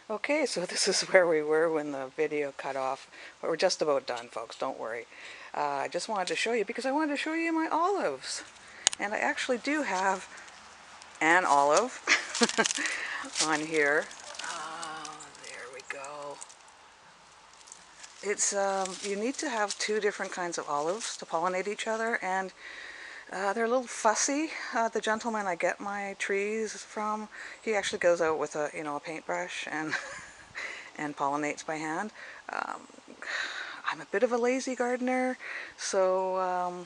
Okay, so this is where we were when the video cut off, but we're just about done, folks, don't worry. I just wanted to show you because I wanted to show you my olives. And I actually do have an olive on here. There we go. It's you need to have two different kinds of olives to pollinate each other, and they're a little fussy. The gentleman I get my trees from, he actually goes out with a paintbrush and and pollinates by hand. Um, I'm a bit of a lazy gardener, so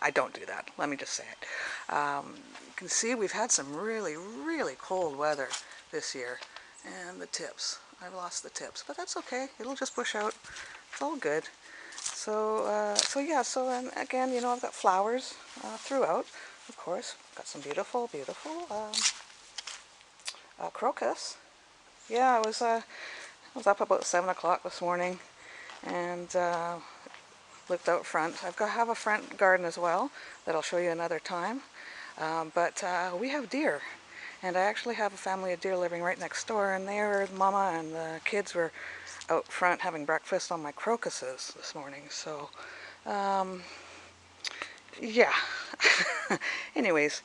I don't do that. Let me just say it. You can see we've had some really, really cold weather this year, and the tips. I've lost the tips, but that's okay. It'll just push out. It's all good. So yeah. So and again, I've got flowers throughout. Of course, got some beautiful, beautiful crocus. Yeah, I was up about 7 o'clock this morning and looked out front. Have a front garden as well that I'll show you another time. But we have deer, and I actually have a family of deer living right next door, and Mama and the kids were out front having breakfast on my crocuses this morning. So um, yeah. Anyways,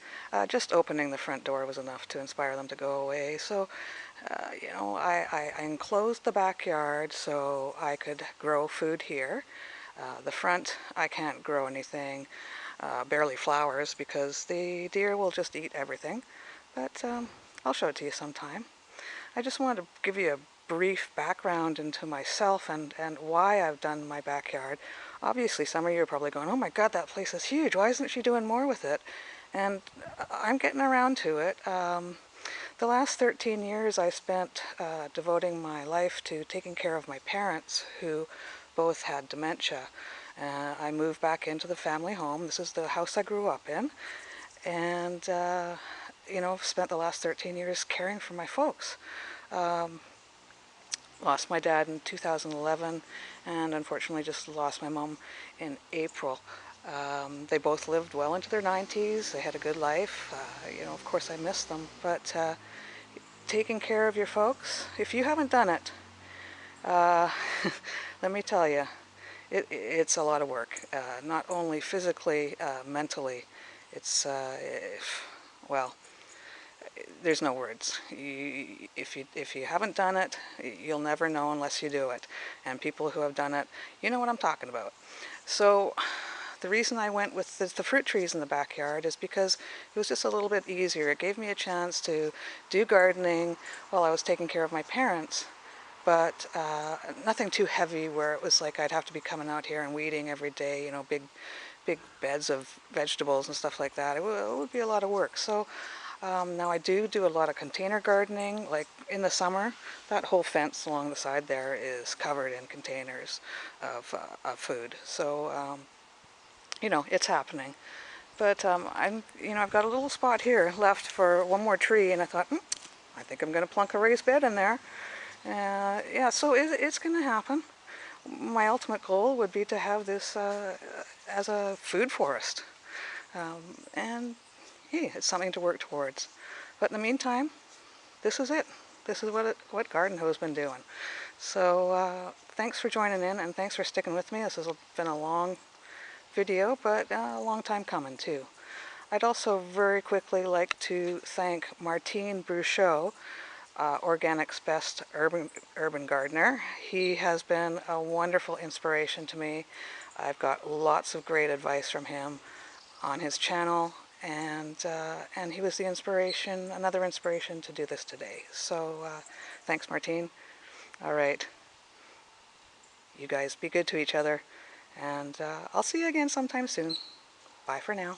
just opening the front door was enough to inspire them to go away. So I enclosed the backyard so I could grow food here. The front, I can't grow anything, barely flowers, because the deer will just eat everything. But I'll show it to you sometime. I just wanted to give you a brief background into myself and why I've done my backyard. Obviously, some of you are probably going, oh my God, that place is huge. Why isn't she doing more with it? And I'm getting around to it. The last 13 years I spent devoting my life to taking care of my parents, who both had dementia. I moved back into the family home. This is the house I grew up in. And, spent the last 13 years caring for my folks. Lost my dad in 2011, and unfortunately just lost my mom in April. They both lived well into their 90s. They had a good life. Of course I miss them, but taking care of your folks, if you haven't done it, uh, let me tell you, it's a lot of work. Not only physically, mentally. It's, well, there's no words. If you haven't done it, you'll never know unless you do it. And people who have done it, you know what I'm talking about. So the reason I went with the fruit trees in the backyard is because it was just a little bit easier. It gave me a chance to do gardening while I was taking care of my parents, but nothing too heavy where it was like I'd have to be coming out here and weeding every day, big beds of vegetables and stuff like that. It would be a lot of work. So now I do a lot of container gardening. Like in the summer, that whole fence along the side there is covered in containers of food. So it's happening. But I've got a little spot here left for one more tree, and I thought, I think I'm going to plunk a raised bed in there. Yeah, so it's going to happen. My ultimate goal would be to have this as a food forest. And hey, it's something to work towards. But in the meantime, this is it. This is what Garden Ho's been doing. So thanks for joining in, and thanks for sticking with me. This has been a long video, but a long time coming too. I'd also very quickly like to thank Martine Bruchot, Organic's Best Urban Gardener. He has been a wonderful inspiration to me. I've got lots of great advice from him on his channel, and he was another inspiration to do this today. So thanks, Martine. All right, you guys be good to each other, and I'll see you again sometime soon. Bye for now.